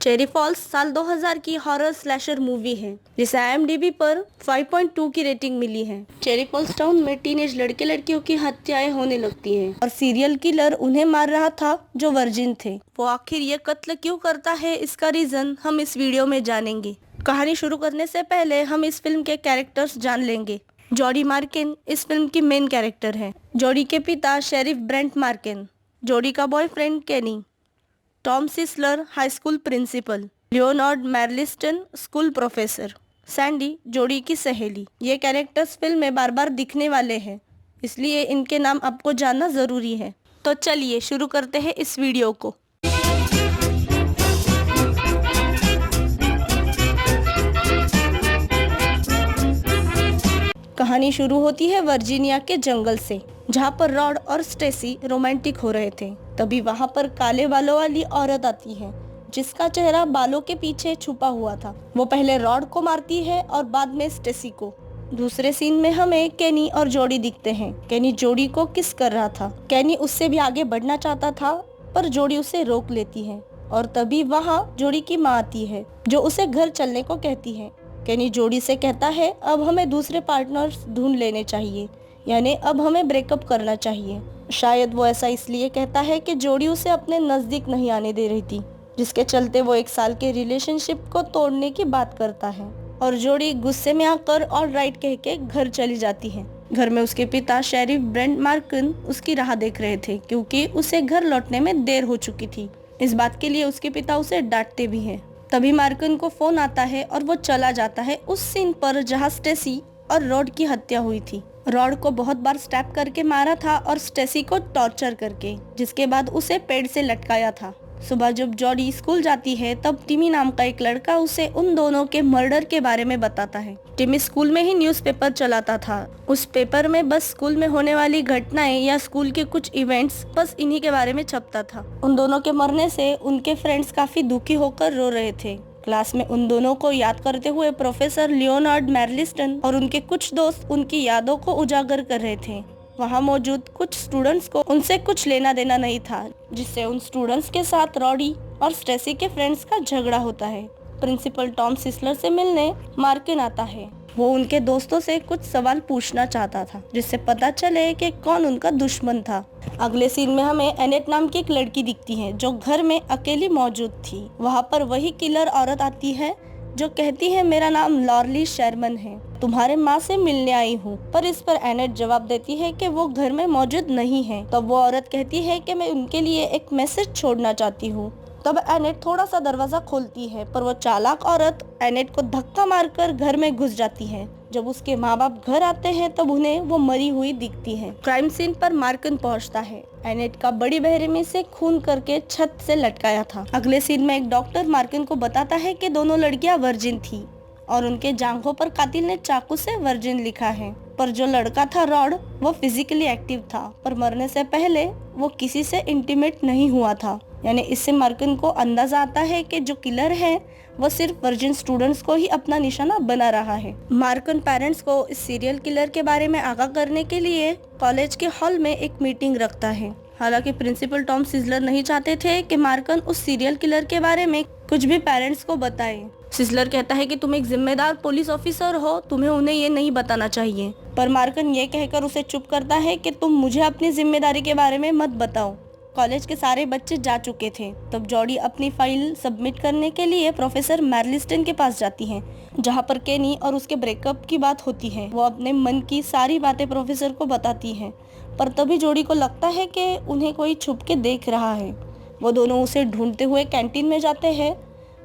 Cherry false साल 2000 की horror slasher movie है जिसे IMDb पर 5.2 की रेटिंग मिली है। चेरी फॉल्स टाउन में टीनेज लड़के लड़कियों की हत्याएं होने लगती हैं और सीरियल किलर उन्हें मार रहा था जो वर्जिन थे। वो आखिर ये कत्ल क्यों करता है, इसका रीजन हम इस वीडियो में जानेंगे। कहानी शुरू करने से पहले हम इस फिल्म के कैरेक्टर्स जान लेंगे। जॉडी मार्किन इस फिल्म की मेन कैरेक्टर है। जॉडी के पिता शेरिफ ब्रेंट मार्किन, जॉडी का boyfriend Kenny, Tom Sisler high school principal, Leonard Marliston school professor, Sandy Jody की सहेली। ये कैरेक्टर्स फिल्म में बार बार दिखने वाले हैं, इसलिए इनके नाम आपको जानना ज़रूरी है। तो चलिए शुरू करते हैं इस वीडियो को। कहानी शुरू होती है वर्जीनिया के जंगल से, जहाँ पर रॉड और स्टेसी रोमांटिक हो रहे थे। तभी वहाँ पर काले बालों वाली औरत आती है जिसका चेहरा बालों के पीछे छुपा हुआ था। वो पहले रॉड को मारती है और बाद में स्टेसी को। दूसरे सीन में हमें केनी और जॉडी दिखते हैं। केनी जॉडी को किस कर रहा था। केनी उससे भी आगे बढ़ना चाहता था पर जॉडी उसे रोक लेती है और तभी वहाँ जॉडी की माँ आती है जो उसे घर चलने को कहती है। केनी जॉडी से कहता है अब हमें दूसरे पार्टनर्स ढूंढ लेने चाहिए, यानी अब हमें ब्रेकअप करना चाहिए। शायद वो ऐसा इसलिए कहता है कि जॉडी उसे अपने नजदीक नहीं आने दे रही थी, जिसके चलते वो 1 साल के रिलेशनशिप को तोड़ने की बात करता है और जॉडी गुस्से में आकर ऑल राइट कह के घर चली जाती है। घर में उसके पिता शेरिफ ब्रेंट मार्किन उसकी राह देख रहे थे क्योंकि उसे घर लौटने में देर हो चुकी थी। इस बात के लिए उसके पिता उसे डांटते भी हैं। तभी मार्किन को फोन आता है और वो चला जाता है उस सीन पर जहाँ स्टेसी और रॉड की हत्या हुई थी। रॉड को बहुत बार स्टैप करके मारा था और स्टेसी को टॉर्चर करके, जिसके बाद उसे पेड़ से लटकाया था। सुबह जब जॉडी स्कूल जाती है तब टिमी नाम का एक लड़का उसे उन दोनों के मर्डर के बारे में बताता है। टिमी स्कूल में ही न्यूज़पेपर चलाता था। उस पेपर में बस स्कूल में होने वाली घटनाएं या स्कूल के कुछ इवेंट्स बस इन्हीं के बारे में छपता था। उन दोनों के मरने से उनके फ्रेंड्स काफी दुखी होकर रो रहे थे। क्लास में उन दोनों को याद करते हुए प्रोफेसर लियोनार्ड मैरलिस्टन और उनके कुछ दोस्त उनकी यादों को उजागर कर रहे थे। वहाँ मौजूद कुछ स्टूडेंट्स को उनसे कुछ लेना देना नहीं था, जिससे उन स्टूडेंट्स के साथ रॉडी और स्टेसी के फ्रेंड्स का झगड़ा होता है। प्रिंसिपल टॉम सिस्लर से मिलने मार्किन आता है। वो उनके दोस्तों से कुछ सवाल पूछना चाहता था जिससे पता चले कि कौन उनका दुश्मन था। अगले सीन में हमें एनेट नाम की एक लड़की दिखती है जो घर में अकेली मौजूद थी। वहाँ पर वही किलर औरत आती है जो कहती है मेरा नाम लॉरली शर्मन है, तुम्हारे माँ से मिलने आई हूँ। पर इस पर एनेट जवाब देती है कि वो घर में मौजूद नहीं है। तब वो औरत कहती है कि मैं उनके लिए एक मैसेज छोड़ना चाहती हूँ। तब एनेट थोड़ा सा दरवाजा खोलती है पर वो चालाक औरत एनेट को धक्का मारकर घर में घुस जाती है। जब उसके माँ बाप घर आते हैं तब उन्हें वो मरी हुई दिखती है। क्राइम सीन पर मार्किन पहुंचता है। एनेट का बड़ी बेरहमी से खून करके छत से लटकाया था। अगले सीन में एक डॉक्टर मार्किन को बताता है कि दोनों लड़कियां वर्जिन थी और उनके जांघों पर कातिल ने चाकू से वर्जिन लिखा है। पर जो लड़का था रॉड, वो फिजिकली एक्टिव था पर मरने से पहले वो किसी से इंटीमेट नहीं हुआ था। यानी इससे मार्किन को अंदाजा आता है कि जो किलर है वो सिर्फ वर्जिन स्टूडेंट्स को ही अपना निशाना बना रहा है। मार्किन पेरेंट्स को इस सीरियल किलर के बारे में आगाह करने के लिए कॉलेज के हॉल में एक मीटिंग रखता है। हालांकि प्रिंसिपल टॉम सिस्लर नहीं चाहते थे कि मार्किन उस सीरियल किलर के बारे में कुछ भी पेरेंट्स को बताए। सिस्लर कहता है कि तुम एक जिम्मेदार पुलिस ऑफिसर हो, तुम्हें उन्हें ये नहीं बताना चाहिए। पर मार्किन ये कहकर उसे चुप करता है कि तुम मुझे अपनी जिम्मेदारी के बारे में मत बताओ। कॉलेज के सारे बच्चे जा चुके थे। तब जॉडी अपनी फाइल सबमिट करने के लिए प्रोफेसर मैरलिस्टन के पास जाती है, जहाँ पर केनी और उसके ब्रेकअप की बात होती है। वो अपने मन की सारी बातें प्रोफेसर को बताती है पर तभी जॉडी को लगता है कि उन्हें कोई छुप के देख रहा है। वो दोनों उसे ढूंढते हुए कैंटीन में जाते हैं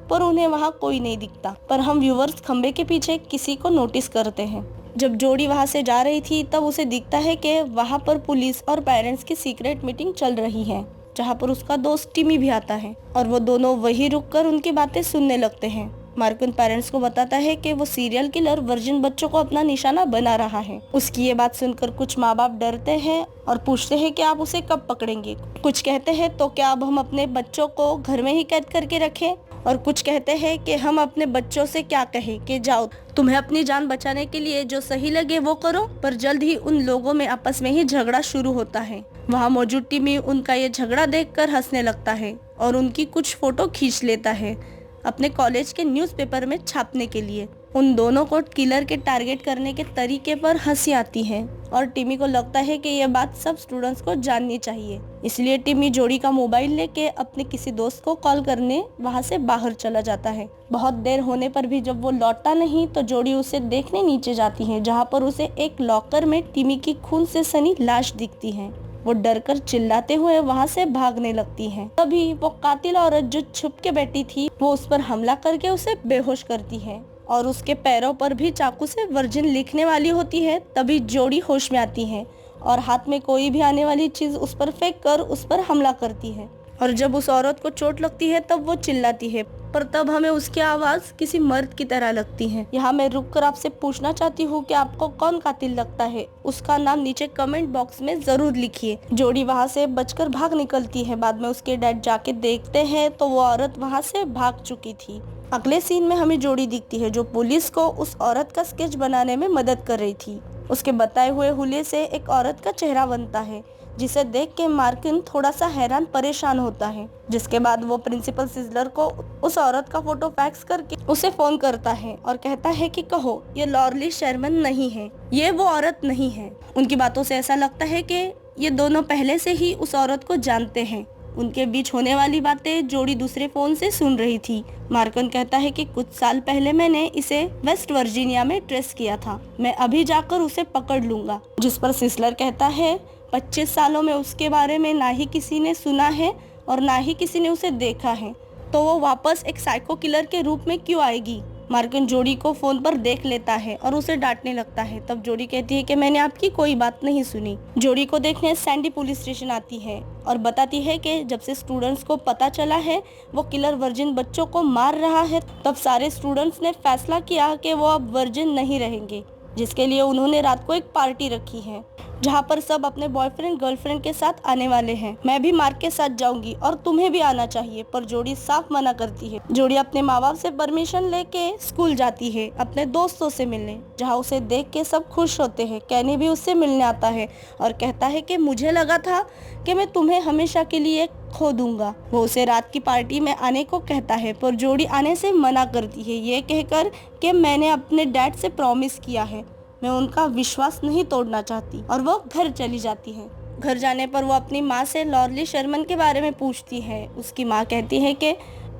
पर उन्हें वहाँ कोई नहीं दिखता। पर हम व्यूवर्स खंबे के पीछे किसी को नोटिस करते हैं। जब जॉडी वहाँ से जा रही थी तब उसे दिखता है कि वहाँ पर पुलिस और पेरेंट्स की सीक्रेट मीटिंग चल रही है, जहाँ पर उसका दोस्त टिमी भी आता है और वो दोनों वही रुककर उनकी बातें सुनने लगते हैं। मार्किन पेरेंट्स को बताता है कि वो सीरियल किलर वर्जिन बच्चों को अपना निशाना बना रहा है। उसकी ये बात सुनकर कुछ माँ बाप डरते हैं और पूछते हैं कि आप उसे कब पकड़ेंगे। कुछ कहते हैं तो क्या अब हम अपने बच्चों को घर में ही कैद करके रखें, और कुछ कहते हैं कि हम अपने बच्चों से क्या कहें कि जाओ, तुम्हें अपनी जान बचाने के लिए जो सही लगे वो करो। पर जल्द ही उन लोगों में आपस में ही झगड़ा शुरू होता है। वहाँ मौजूद टिमी उनका ये झगड़ा देखकर हंसने लगता है और उनकी कुछ फोटो खींच लेता है। अपने कॉलेज के न्यूज़पेपर में छापने के लिए। उन दोनों को किलर के टारगेट करने के तरीके पर हंसी आती है और टिमी को लगता है कि यह बात सब स्टूडेंट्स को जाननी चाहिए। इसलिए टिमी जोडी का मोबाइल लेके अपने किसी दोस्त को कॉल करने वहां से बाहर चला जाता है। बहुत देर होने पर भी जब वो लौटता नहीं तो जोडी उसे देखने नीचे जाती है, जहाँ पर उसे एक लॉकर में टिमी की खून से सनी लाश दिखती है। वो डरकर चिल्लाते हुए वहां से भागने लगती है। तभी वो कातिल औरत जो छुप के बैठी थी वो उस पर हमला करके उसे बेहोश करती है और उसके पैरों पर भी चाकू से वर्जिन लिखने वाली होती है। तभी जोडी होश में आती है और हाथ में कोई भी आने वाली चीज उस पर फेंक कर उस पर हमला करती है। और जब उस औरत को चोट लगती है तब वो चिल्लाती है, पर तब हमें उसकी आवाज किसी मर्द की तरह लगती है। यहाँ मैं रुककर आपसे पूछना चाहती हूँ कि आपको कौन कातिल लगता है, उसका नाम नीचे कमेंट बॉक्स में जरूर लिखिए। जोडी वहाँ से बचकर भाग निकलती है। बाद में उसके डैड जाके देखते हैं तो वो औरत वहाँ से भाग चुकी थी। अगले सीन में हमें जोडी दिखती है जो पुलिस को उस औरत का स्केच बनाने में मदद कर रही थी। उसके बताए हुए हुलिये से एक औरत का चेहरा बनता है, जिसे देख के मार्किन थोड़ा सा हैरान परेशान होता है। जिसके बाद वो प्रिंसिपल सिजलर को उस औरत का फोटो फैक्स करके उसे फोन करता है और कहता है कि कहो ये लॉरली शर्मन नहीं है, ये वो औरत नहीं है। उनकी बातों से ऐसा लगता है कि ये दोनों पहले से ही उस औरत को जानते हैं। उनके बीच होने वाली बातें जोडी दूसरे फोन से सुन रही थी। मार्कन कहता है कि कुछ साल पहले मैंने इसे वेस्ट वर्जीनिया में ट्रेस किया था, मैं अभी जाकर उसे पकड़ लूंगा। जिस पर सिसलर कहता है 25 सालों में उसके बारे में ना ही किसी ने सुना है और ना ही किसी ने उसे देखा है, तो वो वापस एक साइको किलर के रूप में क्यों आएगी। मार्कन जोडी को फोन पर देख लेता है और उसे डांटने लगता है। तब जोडी कहती है कि मैंने आपकी कोई बात नहीं सुनी। जोडी को देखने सैंडी पुलिस स्टेशन आती है और बताती है कि जब से स्टूडेंट्स को पता चला है वो किलर वर्जिन बच्चों को मार रहा है, तब सारे स्टूडेंट्स ने फैसला किया कि वो अब वर्जिन नहीं रहेंगे, जिसके लिए उन्होंने रात को एक पार्टी रखी है जहाँ पर सब अपने बॉयफ्रेंड गर्लफ्रेंड के साथ आने वाले हैं। मैं भी मार्क के साथ जाऊंगी और तुम्हें भी आना चाहिए, पर जोडी साफ मना करती है। जोडी अपने माँ बाप से परमिशन लेके स्कूल जाती है अपने दोस्तों से मिलने, जहाँ उसे देख के सब खुश होते हैं। कैनी भी उससे मिलने आता है और कहता है कि मुझे लगा था कि मैं तुम्हें हमेशा के लिए खो दूंगा। वो उसे रात की पार्टी में आने को कहता है, पर जोडी आने से मना करती है, ये कहकर कि मैंने अपने डैड से प्रॉमिस किया है, मैं उनका विश्वास नहीं तोड़ना चाहती, और वो घर चली जाती है। घर जाने पर वो अपनी माँ से लॉरली शर्मन के बारे में पूछती है। उसकी माँ कहती है कि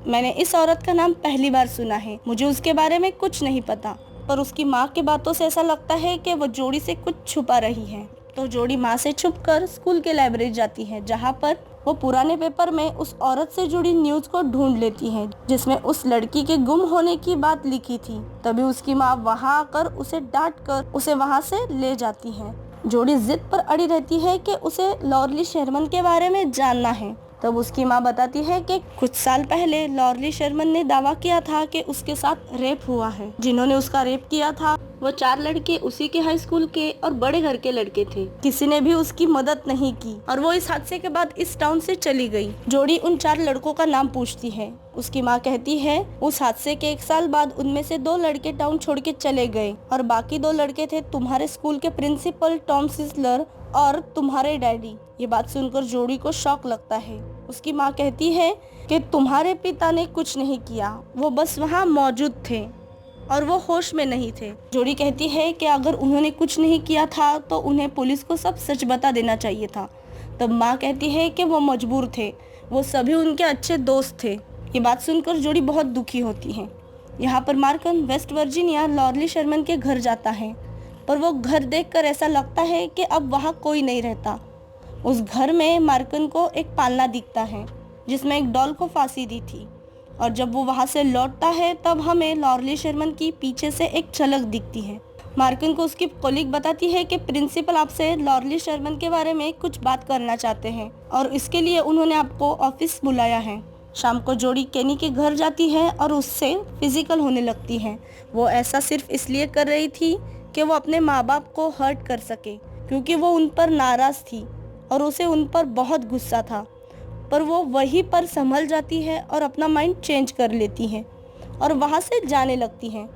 मैंने इस औरत का नाम पहली बार सुना है, मुझे उसके बारे में कुछ नहीं पता। पर उसकी माँ की बातों से ऐसा लगता है कि वो जोडी से कुछ छुपा रही है। तो जोडी माँ से छुपकर स्कूल के लाइब्रेरी जाती है, जहाँ पर वो पुराने पेपर में उस औरत से जुड़ी न्यूज को ढूंढ लेती है जिसमें उस लड़की के गुम होने की बात लिखी थी। तभी उसकी माँ वहाँ आकर उसे डांट कर उसे वहाँ से ले जाती है। जोडी जिद पर अड़ी रहती है कि उसे लॉरली शर्मन के बारे में जानना है। तब उसकी माँ बताती है कि कुछ साल पहले लॉरली शर्मन ने दावा किया था कि उसके साथ रेप हुआ है। जिन्होंने उसका रेप किया था वो 4 लड़के उसी के हाई स्कूल के और बड़े घर के लड़के थे। किसी ने भी उसकी मदद नहीं की और वो इस हादसे के बाद इस टाउन से चली गई। जोडी उन 4 लड़कों का नाम पूछती है। उसकी माँ कहती है उस हादसे के 1 साल बाद उनमें से 2 लड़के टाउन छोड़ के चले गए और बाकी 2 लड़के थे तुम्हारे स्कूल के प्रिंसिपल टॉम सिसलर और तुम्हारे डैडी। ये बात सुनकर जोडी को शॉक लगता है। उसकी माँ कहती है कि तुम्हारे पिता ने कुछ नहीं किया, वो बस वहाँ मौजूद थे और वो होश में नहीं थे। जोडी कहती है कि अगर उन्होंने कुछ नहीं किया था तो उन्हें पुलिस को सब सच बता देना चाहिए था। तब माँ कहती है कि वो मजबूर थे, वो सभी उनके अच्छे दोस्त थे। ये बात सुनकर जोडी बहुत दुखी होती है। यहाँ पर मार्कन वेस्ट वर्जीनिया लॉरली शर्मन के घर जाता है, पर वो घर देखकर ऐसा लगता है कि अब वहाँ कोई नहीं रहता। उस घर में मार्कन को एक पालना दिखता है जिसमें एक डॉल को फांसी दी थी, और जब वो वहाँ से लौटता है तब हमें लॉरली शर्मन की पीछे से एक झलक दिखती है। मार्कन को उसकी कलीग बताती है कि प्रिंसिपल आपसे लॉरली शर्मन के बारे में कुछ बात करना चाहते हैं और इसके लिए उन्होंने आपको ऑफिस बुलाया है। शाम को जोडी केनी के घर जाती है और उससे फिजिकल होने लगती है। वो ऐसा सिर्फ इसलिए कर रही थी कि वो अपने माँ बाप को हर्ट कर सके, क्योंकि वो उन पर नाराज थी और उसे उन पर बहुत गुस्सा था। पर वो वहीं पर संभल जाती है और अपना माइंड चेंज कर लेती है और वहाँ से जाने लगती है।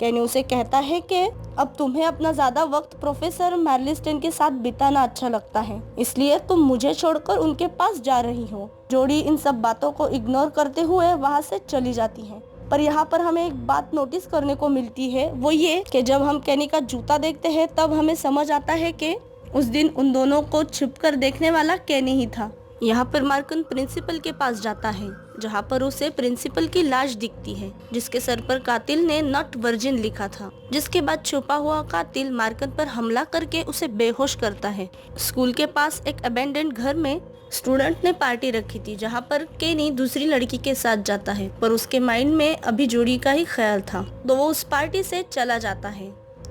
केनी उसे कहता है कि अब तुम्हें अपना ज़्यादा वक्त प्रोफेसर मैर्लिस्टन के साथ बिताना अच्छा लगता है, इसलिए तुम मुझे छोड़कर उनके पास जा रही हो। जोडी इन सब बातों को इग्नोर करते हुए वहाँ से चली जाती है। पर यहाँ पर हमें एक बात नोटिस करने को मिलती है, वो ये कि जब हम केनी का जूता देखते हैं तब हमें समझ आता है कि उस दिन उन दोनों को छुपकर देखने वाला केनी ही था। यहाँ पर मार्कन प्रिंसिपल के पास जाता है, जहाँ पर उसे प्रिंसिपल की लाश दिखती है, जिसके सर पर कातिल ने नॉट वर्जिन लिखा था। जिसके बाद छुपा हुआ कातिल मार्कन पर हमला करके उसे बेहोश करता है। स्कूल के पास एक अबेंडेंड घर में स्टूडेंट ने पार्टी रखी थी, जहाँ पर केनी दूसरी लड़की के साथ जाता है, पर उसके माइंड में अभी जोड़ी का ही ख्याल था, तो वो उस पार्टी से चला जाता है।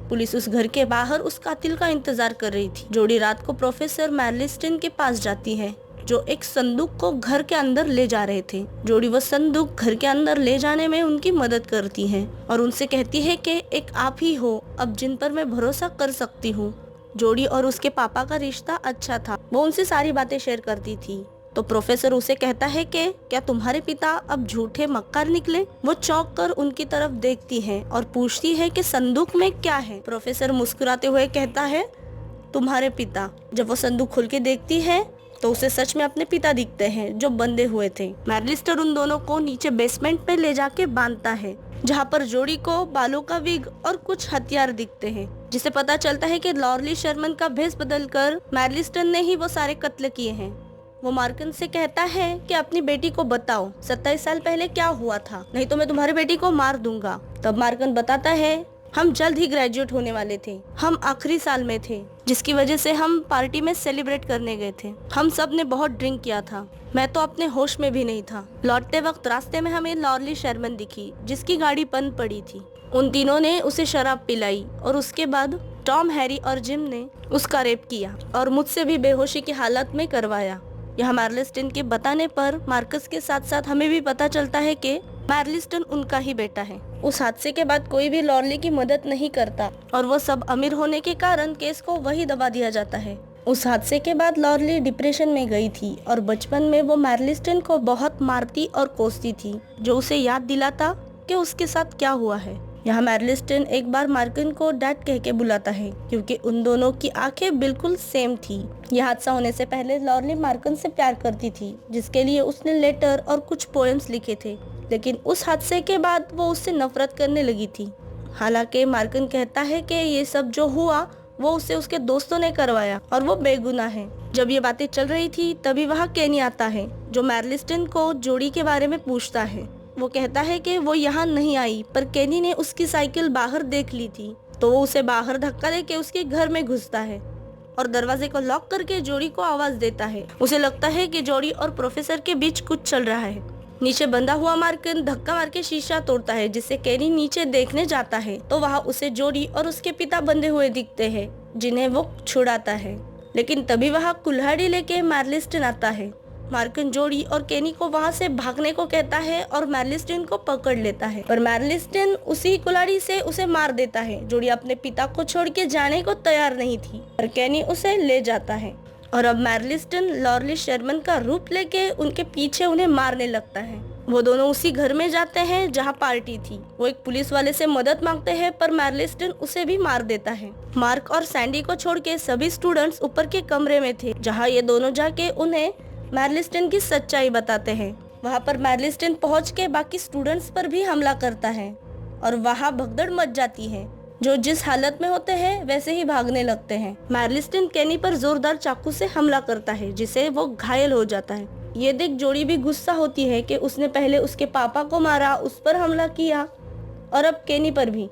पुलिस उस घर के बाहर उस कातिल का इंतजार कर रही थी। जोड़ी रात को प्रोफेसर मैरलिस्टन के पास जाती है, जो एक संदूक को घर के अंदर ले जा रहे थे। जोड़ी वो संदूक घर के अंदर ले जाने में उनकी मदद करती है और उनसे कहती है कि एक आप ही हो अब जिन पर मैं भरोसा कर सकती हूँ। जोड़ी और उसके पापा का रिश्ता अच्छा था, वो उनसे सारी बातें शेयर करती थी। तो प्रोफेसर उसे कहता है कि क्या तुम्हारे पिता अब झूठे मक्कार निकले? वो चौंक कर उनकी तरफ देखती है और पूछती है कि संदूक में क्या है। प्रोफेसर मुस्कुराते हुए कहता है, तुम्हारे पिता। जब वो संदूक खोल के देखती है तो उसे सच में अपने पिता दिखते हैं, जो बंधे हुए थे। मैरलिस्टर उन दोनों को नीचे बेसमेंट में ले जाके बांधता है, जहाँ पर जोड़ी को बालों का विग और कुछ हथियार दिखते हैं, जिसे पता चलता है कि लॉरली शर्मन का भेष बदलकर मैरलिस्टन ने ही वो सारे कत्ल किए हैं। वो मार्कन से कहता है कि अपनी बेटी को बताओ 27 साल पहले क्या हुआ था, नहीं तो मैं तुम्हारी बेटी को मार दूंगा। तब मार्कन बताता है, हम जल्द ही ग्रेजुएट होने वाले थे, हम आखिरी साल में थे, जिसकी वजह से हम पार्टी में सेलिब्रेट करने गए थे। हम सब ने बहुत ड्रिंक किया था, मैं तो अपने होश में भी नहीं था। लौटते वक्त रास्ते में हमें लॉरली शर्मन दिखी, जिसकी गाड़ी बंद पड़ी थी। उन तीनों ने उसे शराब पिलाई और उसके बाद टॉम, हैरी और जिम ने उसका रेप किया और मुझसे भी बेहोशी की हालत में करवाया। यहाँ मैरलिस्टन के बताने पर मार्कस के साथ साथ हमें भी पता चलता है कि मैरलिस्टन उनका ही बेटा है। उस हादसे के बाद कोई भी लॉरली की मदद नहीं करता और वो सब अमीर होने के कारण केस को वही दबा दिया जाता है। उस हादसे के बाद लॉरली डिप्रेशन में गई थी और बचपन में वो मैरलिस्टन को बहुत मारती और कोसती थी, जो उसे याद दिलाता कि उसके साथ क्या हुआ है। यहाँ मैरलिस्टन एक बार मार्कन को डैड कह के बुलाता है, क्योंकि उन दोनों की आंखें बिल्कुल सेम थी। यह हादसा होने से पहले लॉरली मार्कन से प्यार करती थी, जिसके लिए उसने लेटर और कुछ पोएम्स लिखे थे, लेकिन उस हादसे के बाद वो उससे नफरत करने लगी थी। हालांकि मार्कन कहता है कि ये सब जो हुआ वो उसे उसके दोस्तों ने करवाया और वो बेगुनाह है। जब ये बातें चल रही थी तभी वहाँ केनी आता है, जो मैरलिस्टन को जोड़ी के बारे में पूछता है। वो कहता है कि वो यहाँ नहीं आई, पर केनी ने उसकी साइकिल बाहर देख ली थी, तो वो उसे बाहर धक्का देके उसके घर में घुसता है और दरवाजे को लॉक करके जोड़ी को आवाज देता है। उसे लगता है कि जोड़ी और प्रोफेसर के बीच कुछ चल रहा है। नीचे बंधा हुआ मार्कन धक्का मार के शीशा तोड़ता है, जिससे केनी नीचे देखने जाता है तो वहाँ उसे जोड़ी और उसके पिता बंधे हुए दिखते हैं, जिन्हें वो छुड़ाता है। लेकिन तभी वहाँ कुल्हाड़ी लेके मैरलिस्टन आता है। मार्कन जोड़ी और केनी को वहाँ से भागने को कहता है और मैरलिस्टन को पकड़ लेता है, पर मैरलिस्टन उसी कुल्हाड़ी से उसे मार देता है। जोड़ी अपने पिता को छोड़ के जाने को तैयार नहीं थी, पर केनी उसे ले जाता है और अब मैरलिस्टन लॉरली शर्मन का रूप लेके उनके पीछे उन्हें मारने लगता है। वो दोनों उसी घर में जाते हैं जहाँ पार्टी थी। वो एक पुलिस वाले से मदद मांगते हैं, पर मैरलिस्टन उसे भी मार देता है। मार्क और सैंडी को छोड़ के सभी स्टूडेंट्स ऊपर के कमरे में थे, जहाँ ये दोनों जाके उन्हें मैरलिस्टन की सच्चाई बताते हैं। वहाँ पर मैरलिस्टन पहुँच के बाकी स्टूडेंट्स पर भी हमला करता है और वहाँ भगदड़ मच जाती है। जो जिस हालत में होते हैं वैसे ही भागने लगते हैं। मैरलिस्टन केनी पर जोरदार चाकू से हमला करता है, जिसे वो घायल हो जाता है। ये देख जोड़ी भी गुस्सा होती है कि उसने पहले उसके पापा को मारा, उस पर हमला किया और अब केनी पर भी।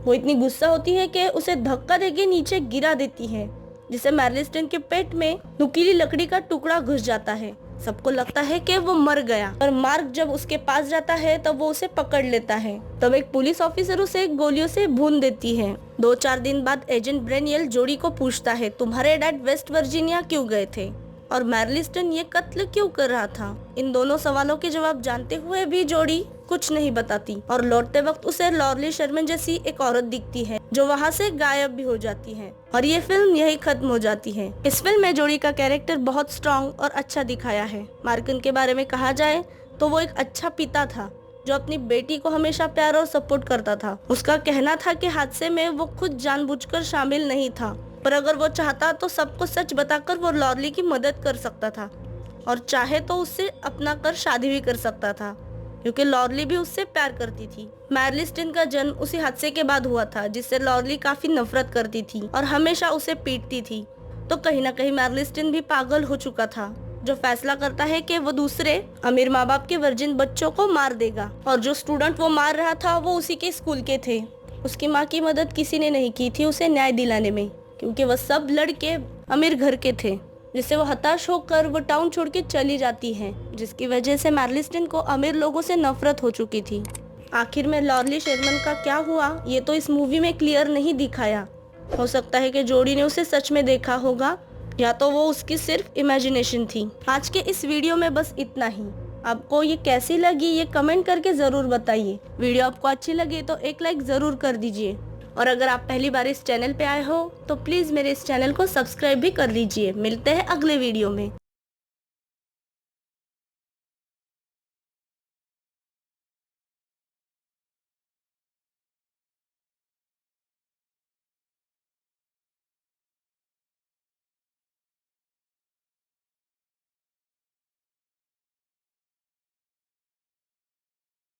वो इतनी गुस्सा होती है कि उसे धक्का देके नीचे गिरा देती है, जिससे मैरलिस्टन के पेट में नुकीली लकड़ी का टुकड़ा घुस जाता है। सबको लगता है कि वो मर गया, पर मार्क जब उसके पास जाता है तब वो उसे पकड़ लेता है। तब एक पुलिस ऑफिसर उसे गोलियों से भून देती है। 2-4 दिन बाद एजेंट ब्रेनियल जोड़ी को पूछता है, तुम्हारे डैड वेस्ट वर्जीनिया क्यों गए थे और मैरलिस्टन ये कत्ल क्यों कर रहा था? इन दोनों सवालों के जवाब जानते हुए भी जोड़ी कुछ नहीं बताती और लौटते वक्त उसे लॉरली शर्मन जैसी एक औरत दिखती है, जो वहाँ से गायब भी हो जाती है और ये फिल्म यही खत्म हो जाती है। इस फिल्म में जोड़ी का कैरेक्टर बहुत स्ट्रॉन्ग और अच्छा दिखाया है। मार्कन के बारे में कहा जाए तो वो एक अच्छा पिता था, जो अपनी बेटी को हमेशा प्यार और सपोर्ट करता था। उसका कहना था कि हादसे में वो खुद जानबूझकर शामिल नहीं था, पर अगर वो चाहता तो सबको सच बताकर वो लॉरली की मदद कर सकता था और चाहे तो उससे अपना कर शादी भी कर सकता था। क्योंकि लॉरली भी उससे प्यार करती थी। मैरलिस्टिन का जन्म उसी हादसे के बाद हुआ था जिससे लॉरली काफी नफरत करती थी और हमेशा उसे पीटती थी। तो कहीं ना कहीं मैरलिस्टिन भी पागल हो चुका था, जो फैसला करता है कि वो दूसरे अमीर माँ बाप के वर्जिन बच्चों को मार देगा। और जो स्टूडेंट वो मार रहा था वो उसी के स्कूल के थे। उसकी माँ की मदद किसी ने नहीं की थी उसे न्याय दिलाने में, क्योंकि वह सब लड़के अमीर घर के थे। जिससे वो हताश होकर वो टाउन छोड़ के चली जाती है, जिसकी वजह से मैरलिस्टिन को अमीर लोगों से नफरत हो चुकी थी। आखिर में लॉरली शेरमन का क्या हुआ ये तो इस मूवी में क्लियर नहीं दिखाया। हो सकता है कि जोडी ने उसे सच में देखा होगा, या तो वो उसकी सिर्फ इमेजिनेशन थी। आज के इस वीडियो में बस इतना ही। आपको ये कैसी लगी ये कमेंट करके जरूर बताइए। वीडियो आपको अच्छी लगी तो एक लाइक जरूर कर दीजिए, और अगर आप पहली बार इस चैनल पे आए हो तो प्लीज मेरे इस चैनल को सब्सक्राइब भी कर लीजिए। मिलते हैं अगले वीडियो में।